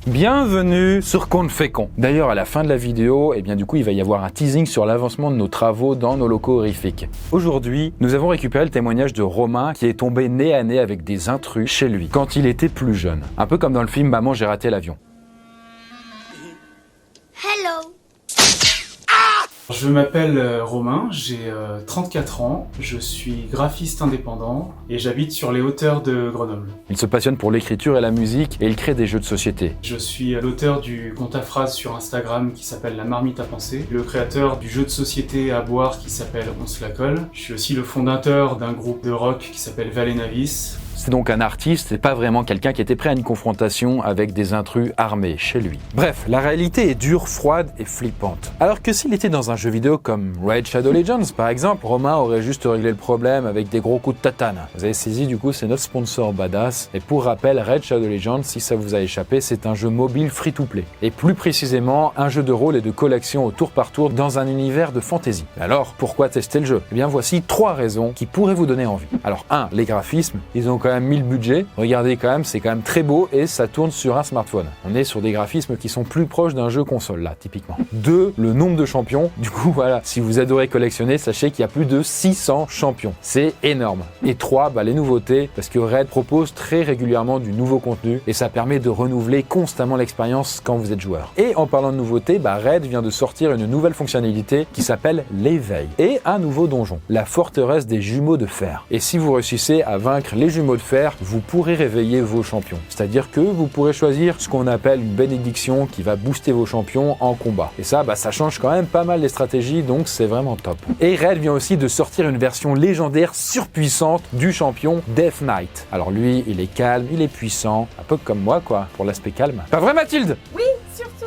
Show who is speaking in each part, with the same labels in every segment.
Speaker 1: Bienvenue sur Conte fait con. D'ailleurs, à la fin de la vidéo, du coup, il va y avoir un teasing sur l'avancement de nos travaux dans nos locaux horrifiques. Aujourd'hui, nous avons récupéré le témoignage de Romain qui est tombé nez à nez avec des intrus chez lui quand il était plus jeune. Un peu comme dans le film Maman, j'ai raté l'avion.
Speaker 2: Hello.
Speaker 3: Je m'appelle Romain, j'ai 34 ans, je suis graphiste indépendant et j'habite sur les hauteurs de Grenoble.
Speaker 1: Il se passionne pour l'écriture et la musique et il crée des jeux de société.
Speaker 3: Je suis l'auteur du compte à phrases sur Instagram qui s'appelle La Marmite à penser, le créateur du jeu de société à boire qui s'appelle On se la colle. Je suis aussi le fondateur d'un groupe de rock qui s'appelle Valé Navis.
Speaker 1: C'est donc un artiste et pas vraiment quelqu'un qui était prêt à une confrontation avec des intrus armés chez lui. Bref, la réalité est dure, froide et flippante. Alors que s'il était dans un jeu vidéo comme Raid Shadow Legends par exemple, Romain aurait juste réglé le problème avec des gros coups de tatane. Vous avez saisi du coup, c'est notre sponsor badass. Et pour rappel, Raid Shadow Legends, si ça vous a échappé, c'est un jeu mobile free-to-play. Et plus précisément, un jeu de rôle et de collection au tour par tour dans un univers de fantasy. Alors, pourquoi tester le jeu? Eh bien, voici 3 raisons qui pourraient vous donner envie. Alors 1, les graphismes, ils ont quand même mis le budget. Regardez quand même, c'est quand même très beau et ça tourne sur un smartphone. On est sur des graphismes qui sont plus proches d'un jeu console là, typiquement. 2, le nombre de champions. Du coup, voilà, si vous adorez collectionner, sachez qu'il y a plus de 600 champions. C'est énorme. Et 3, les nouveautés, parce que Raid propose très régulièrement du nouveau contenu et ça permet de renouveler constamment l'expérience quand vous êtes joueur. Et en parlant de nouveautés, Raid vient de sortir une nouvelle fonctionnalité qui s'appelle l'éveil et un nouveau donjon, la forteresse des jumeaux de fer. Et si vous réussissez à vaincre les jumeaux de fer, vous pourrez réveiller vos champions. C'est-à-dire que vous pourrez choisir ce qu'on appelle une bénédiction qui va booster vos champions en combat. Et ça, ça change quand même pas mal les stratégies, donc c'est vraiment top. Et Raid vient aussi de sortir une version légendaire surpuissante du champion Death Knight. Alors lui, il est calme, il est puissant, un peu comme moi quoi, pour l'aspect calme. Pas vrai Mathilde?
Speaker 2: Oui, surtout.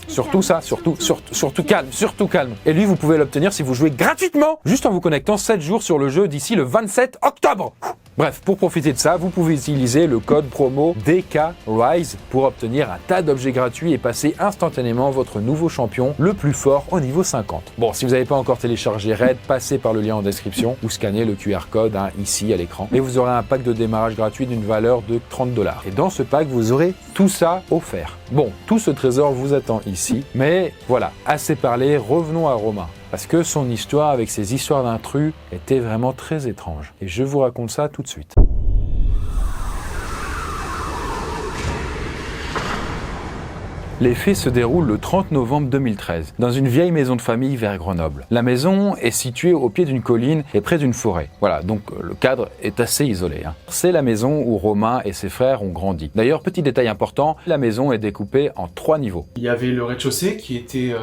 Speaker 1: Surtout ça, surtout calme. Et lui, vous pouvez l'obtenir si vous jouez gratuitement, juste en vous connectant 7 jours sur le jeu d'ici le 27 octobre. Bref, pour profiter de ça, vous pouvez utiliser le code promo DKRISE pour obtenir un tas d'objets gratuits et passer instantanément votre nouveau champion le plus fort au niveau 50. Bon, si vous n'avez pas encore téléchargé Raid, passez par le lien en description ou scannez le QR code ici à l'écran et vous aurez un pack de démarrage gratuit d'une valeur de 30 $. Et dans ce pack, vous aurez tout ça offert. Bon, tout ce trésor vous attend ici, mais voilà, assez parlé, revenons à Romain. Parce que son histoire avec ses histoires d'intrus était vraiment très étrange. Et je vous raconte ça tout de suite. Les faits se déroulent le 30 novembre 2013, dans une vieille maison de famille vers Grenoble. La maison est située au pied d'une colline et près d'une forêt. Voilà, donc le cadre est assez isolé. C'est la maison où Romain et ses frères ont grandi. D'ailleurs, petit détail important, la maison est découpée en 3 niveaux.
Speaker 3: Il y avait le rez-de-chaussée qui était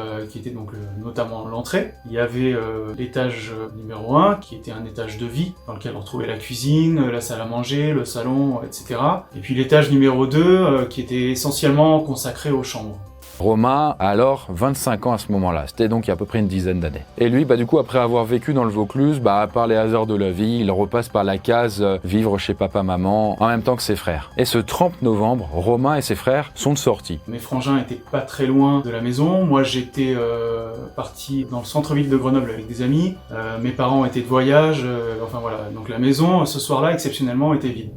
Speaker 3: donc notamment l'entrée. Il y avait l'étage numéro 1 qui était un étage de vie dans lequel on retrouvait la cuisine, la salle à manger, le salon, etc. Et puis l'étage numéro 2 qui était essentiellement consacré aux chambres.
Speaker 1: Romain a alors 25 ans à ce moment-là, c'était donc il y a à peu près une dizaine d'années. Et lui, du coup, après avoir vécu dans le Vaucluse, par les hasards de la vie, il repasse par la case vivre chez papa-maman, en même temps que ses frères. Et ce 30 novembre, Romain et ses frères sont de sortie.
Speaker 3: Mes frangins étaient pas très loin de la maison, moi j'étais parti dans le centre-ville de Grenoble avec des amis, mes parents étaient de voyage, enfin voilà, donc la maison, ce soir-là, exceptionnellement, était vide.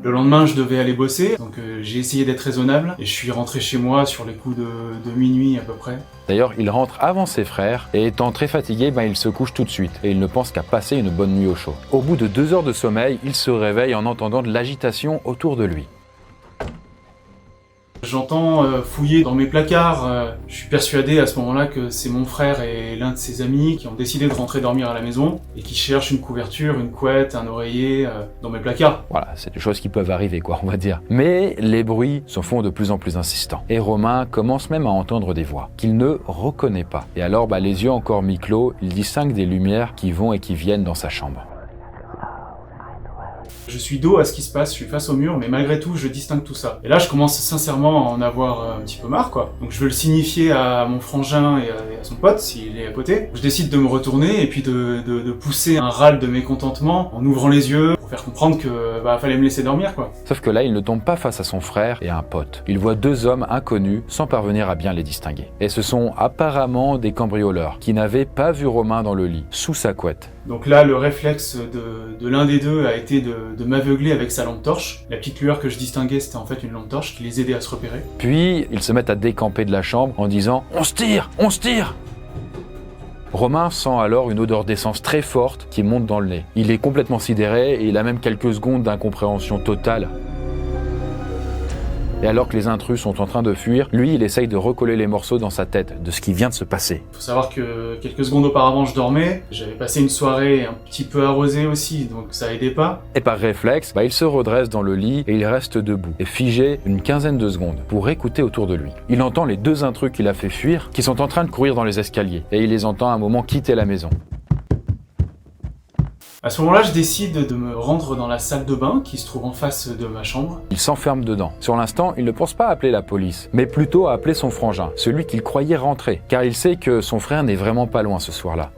Speaker 3: Le lendemain, je devais aller bosser, donc j'ai essayé d'être raisonnable et je suis rentré chez moi sur les coups de minuit à peu près.
Speaker 1: D'ailleurs, il rentre avant ses frères et étant très fatigué, il se couche tout de suite et il ne pense qu'à passer une bonne nuit au chaud. Au bout de 2 heures de sommeil, il se réveille en entendant de l'agitation autour de lui.
Speaker 3: J'entends fouiller dans mes placards, je suis persuadé à ce moment-là que c'est mon frère et l'un de ses amis qui ont décidé de rentrer dormir à la maison et qui cherchent une couverture, une couette, un oreiller dans mes placards.
Speaker 1: Voilà, c'est des choses qui peuvent arriver on va dire. Mais les bruits se font de plus en plus insistants. Et Romain commence même à entendre des voix qu'il ne reconnaît pas. Et alors, les yeux encore mi-clos, il distingue des lumières qui vont et qui viennent dans sa chambre.
Speaker 3: Je suis dos à ce qui se passe, je suis face au mur, mais malgré tout, je distingue tout ça. Et là, je commence sincèrement à en avoir un petit peu marre, quoi. Donc je veux le signifier à mon frangin et à son pote, s'il est à côté. Je décide de me retourner et puis de pousser un râle de mécontentement en ouvrant les yeux, pour faire comprendre que fallait me laisser dormir, quoi.
Speaker 1: Sauf que là, il ne tombe pas face à son frère et à un pote. Il voit deux hommes inconnus sans parvenir à bien les distinguer. Et ce sont apparemment des cambrioleurs qui n'avaient pas vu Romain dans le lit, sous sa couette.
Speaker 3: Donc là, le réflexe de l'un des deux a été de m'aveugler avec sa lampe torche. La petite lueur que je distinguais, c'était en fait une lampe torche qui les aidait à se repérer.
Speaker 1: Puis, ils se mettent à décamper de la chambre en disant « On se tire! On se tire !» Romain sent alors une odeur d'essence très forte qui monte dans le nez. Il est complètement sidéré et il a même quelques secondes d'incompréhension totale. Et alors que les intrus sont en train de fuir, lui, il essaye de recoller les morceaux dans sa tête de ce qui vient de se passer.
Speaker 3: Il faut savoir que quelques secondes auparavant, je dormais. J'avais passé une soirée un petit peu arrosée aussi, donc ça aidait pas.
Speaker 1: Et par réflexe, il se redresse dans le lit et il reste debout, et figé une quinzaine de secondes, pour écouter autour de lui. Il entend les deux intrus qu'il a fait fuir, qui sont en train de courir dans les escaliers, et il les entend à un moment quitter la maison.
Speaker 3: À ce moment-là, je décide de me rendre dans la salle de bain qui se trouve en face de ma chambre.
Speaker 1: Il s'enferme dedans. Sur l'instant, il ne pense pas appeler la police, mais plutôt à appeler son frangin, celui qu'il croyait rentrer, car il sait que son frère n'est vraiment pas loin ce soir-là.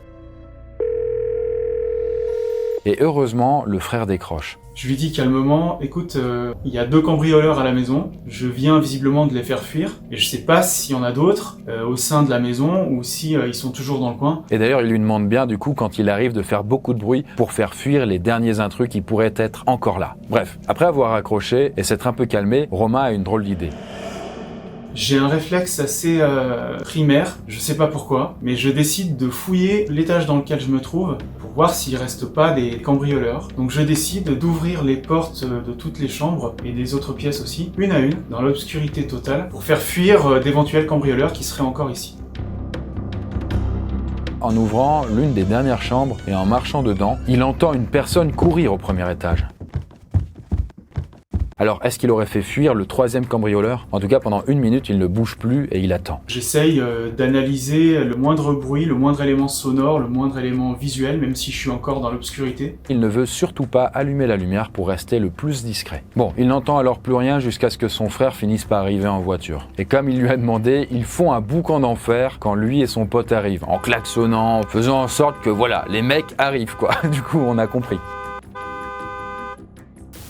Speaker 1: Et heureusement, le frère décroche.
Speaker 3: Je lui dis calmement, écoute, il y a 2 cambrioleurs à la maison, je viens visiblement de les faire fuir, et je sais pas s'il y en a d'autres au sein de la maison ou si ils sont toujours dans le coin.
Speaker 1: Et d'ailleurs, il lui demande bien du coup quand il arrive de faire beaucoup de bruit pour faire fuir les derniers intrus qui pourraient être encore là. Bref, après avoir accroché et s'être un peu calmé, Romain a une drôle d'idée.
Speaker 3: J'ai un réflexe assez primaire, je sais pas pourquoi, mais je décide de fouiller l'étage dans lequel je me trouve pour voir s'il reste pas des cambrioleurs. Donc je décide d'ouvrir les portes de toutes les chambres et des autres pièces aussi, une à une, dans l'obscurité totale, pour faire fuir d'éventuels cambrioleurs qui seraient encore ici.
Speaker 1: En ouvrant l'une des dernières chambres et en marchant dedans, il entend une personne courir au premier étage. Alors, est-ce qu'il aurait fait fuir le 3e cambrioleur ? En tout cas, pendant 1 minute, il ne bouge plus et il attend.
Speaker 3: J'essaye d'analyser le moindre bruit, le moindre élément sonore, le moindre élément visuel, même si je suis encore dans l'obscurité.
Speaker 1: Il ne veut surtout pas allumer la lumière pour rester le plus discret. Bon, il n'entend alors plus rien jusqu'à ce que son frère finisse par arriver en voiture. Et comme il lui a demandé, ils font un boucan d'enfer quand lui et son pote arrivent, en klaxonnant, faisant en sorte que voilà, les mecs arrivent quoi. Du coup, on a compris.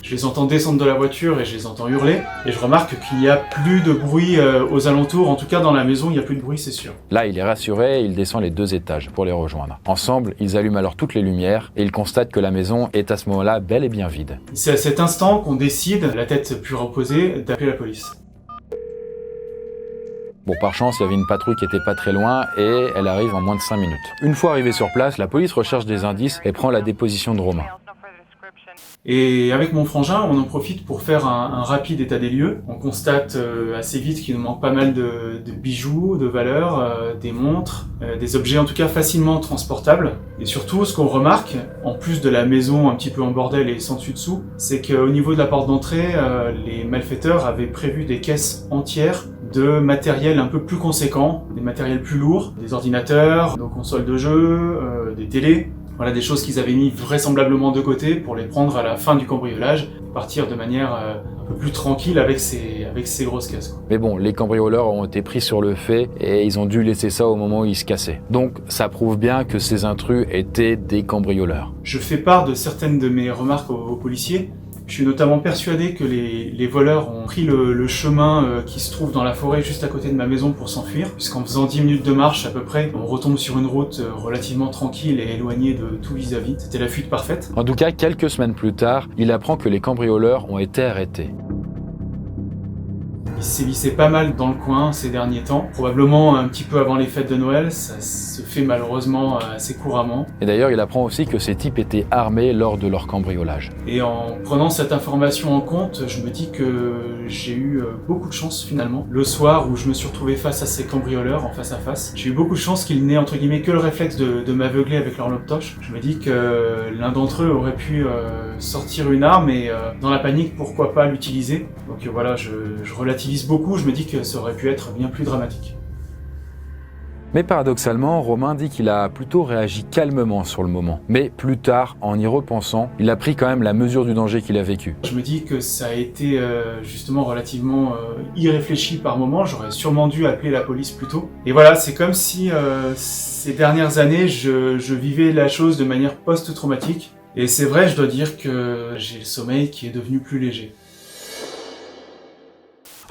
Speaker 3: Je les entends descendre de la voiture et je les entends hurler. Et je remarque qu'il n'y a plus de bruit aux alentours. En tout cas, dans la maison, il n'y a plus de bruit, c'est sûr.
Speaker 1: Là, il est rassuré et il descend les 2 étages pour les rejoindre. Ensemble, ils allument alors toutes les lumières et ils constatent que la maison est à ce moment-là bel et bien vide.
Speaker 3: C'est à cet instant qu'on décide, la tête plus reposée, d'appeler la police.
Speaker 1: Bon, par chance, il y avait une patrouille qui était pas très loin et elle arrive en moins de 5 minutes. Une fois arrivée sur place, la police recherche des indices et prend la déposition de Romain.
Speaker 3: Et avec mon frangin, on en profite pour faire un rapide état des lieux. On constate assez vite qu'il nous manque pas mal de bijoux, de valeurs, des montres, des objets en tout cas facilement transportables. Et surtout, ce qu'on remarque, en plus de la maison un petit peu en bordel et sans dessus-dessous, c'est qu'au niveau de la porte d'entrée, les malfaiteurs avaient prévu des caisses entières de matériel un peu plus conséquent, des matériels plus lourds, des ordinateurs, nos consoles de jeux, des télés. Voilà des choses qu'ils avaient mis vraisemblablement de côté pour les prendre à la fin du cambriolage et partir de manière un peu plus tranquille avec ces grosses caisses, quoi.
Speaker 1: Mais bon, les cambrioleurs ont été pris sur le fait et ils ont dû laisser ça au moment où ils se cassaient. Donc ça prouve bien que ces intrus étaient des cambrioleurs.
Speaker 3: Je fais part de certaines de mes remarques aux policiers. Je suis notamment persuadé que les voleurs ont pris le chemin qui se trouve dans la forêt juste à côté de ma maison pour s'enfuir, puisqu'en faisant 10 minutes de marche à peu près, on retombe sur une route relativement tranquille et éloignée de tout vis-à-vis. C'était la fuite parfaite.
Speaker 1: En tout cas, quelques semaines plus tard, il apprend que les cambrioleurs ont été arrêtés.
Speaker 3: Ils sévissaient pas mal dans le coin ces derniers temps, probablement un petit peu avant les fêtes de Noël, ça se fait malheureusement assez couramment.
Speaker 1: Et d'ailleurs, il apprend aussi que ces types étaient armés lors de leur cambriolage.
Speaker 3: Et en prenant cette information en compte, je me dis que j'ai eu beaucoup de chance finalement. Le soir où je me suis retrouvé face à ces cambrioleurs en face à face, j'ai eu beaucoup de chance qu'ils n'aient entre guillemets que le réflexe de m'aveugler avec leur lampe torche. Je me dis que l'un d'entre eux aurait pu sortir une arme et dans la panique, pourquoi pas l'utiliser. Donc voilà, je relativise beaucoup, je me dis que ça aurait pu être bien plus dramatique.
Speaker 1: Mais paradoxalement, Romain dit qu'il a plutôt réagi calmement sur le moment. Mais plus tard, en y repensant, il a pris quand même la mesure du danger qu'il a vécu.
Speaker 3: Je me dis que ça a été justement relativement irréfléchi par moment, j'aurais sûrement dû appeler la police plus tôt. Et voilà, c'est comme si ces dernières années, je vivais la chose de manière post-traumatique. Et c'est vrai, je dois dire que j'ai le sommeil qui est devenu plus léger.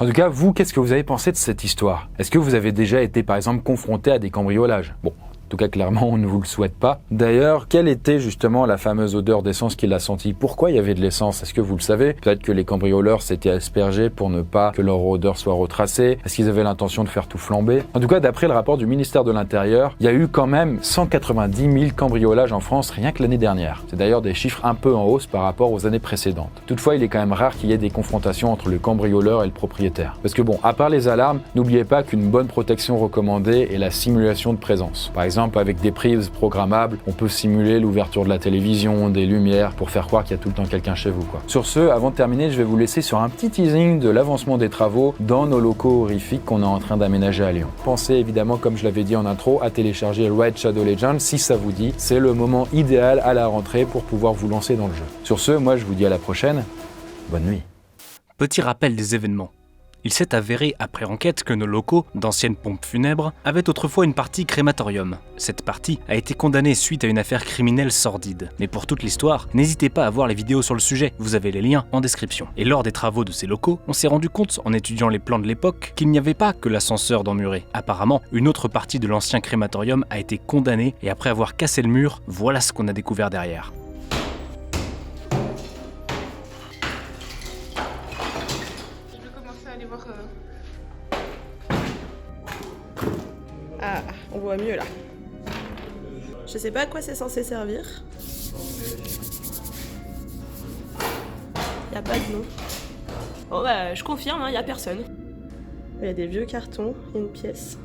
Speaker 1: En tout cas, vous, qu'est-ce que vous avez pensé de cette histoire? Est-ce que vous avez déjà été, par exemple, confronté à des cambriolages? Bon, en tout cas, clairement, on ne vous le souhaite pas. D'ailleurs, quelle était justement la fameuse odeur d'essence qu'il a sentie? Pourquoi il y avait de l'essence? Est-ce que vous le savez? Peut-être que les cambrioleurs s'étaient aspergés pour ne pas que leur odeur soit retracée. Est-ce qu'ils avaient l'intention de faire tout flamber? En tout cas, d'après le rapport du ministère de l'Intérieur, il y a eu quand même 190 000 cambriolages en France rien que l'année dernière. C'est d'ailleurs des chiffres un peu en hausse par rapport aux années précédentes. Toutefois, il est quand même rare qu'il y ait des confrontations entre le cambrioleur et le propriétaire. Parce que bon, à part les alarmes, n'oubliez pas qu'une bonne protection recommandée est la simulation de présence. Par exemple, avec des prises programmables, on peut simuler l'ouverture de la télévision, des lumières, pour faire croire qu'il y a tout le temps quelqu'un chez vous, quoi. Sur ce, avant de terminer, je vais vous laisser sur un petit teasing de l'avancement des travaux dans nos locaux horrifiques qu'on est en train d'aménager à Lyon. Pensez évidemment, comme je l'avais dit en intro, à télécharger Raid Shadow Legends si ça vous dit. C'est le moment idéal à la rentrée pour pouvoir vous lancer dans le jeu. Sur ce, moi je vous dis à la prochaine. Bonne nuit.
Speaker 2: Petit rappel des événements. Il s'est avéré après enquête que nos locaux, d'anciennes pompes funèbres, avaient autrefois une partie crématorium. Cette partie a été condamnée suite à une affaire criminelle sordide. Mais pour toute l'histoire, n'hésitez pas à voir les vidéos sur le sujet, vous avez les liens en description. Et lors des travaux de ces locaux, on s'est rendu compte, en étudiant les plans de l'époque, qu'il n'y avait pas que l'ascenseur dans Muret. Apparemment, une autre partie de l'ancien crématorium a été condamnée, et après avoir cassé le mur, voilà ce qu'on a découvert derrière.
Speaker 4: Aller voir. Ah, on voit mieux là. Je sais pas à quoi c'est censé servir. Y a pas de nom. Bon bah, je confirme, hein, y a personne. Il y a des vieux cartons, y a une pièce.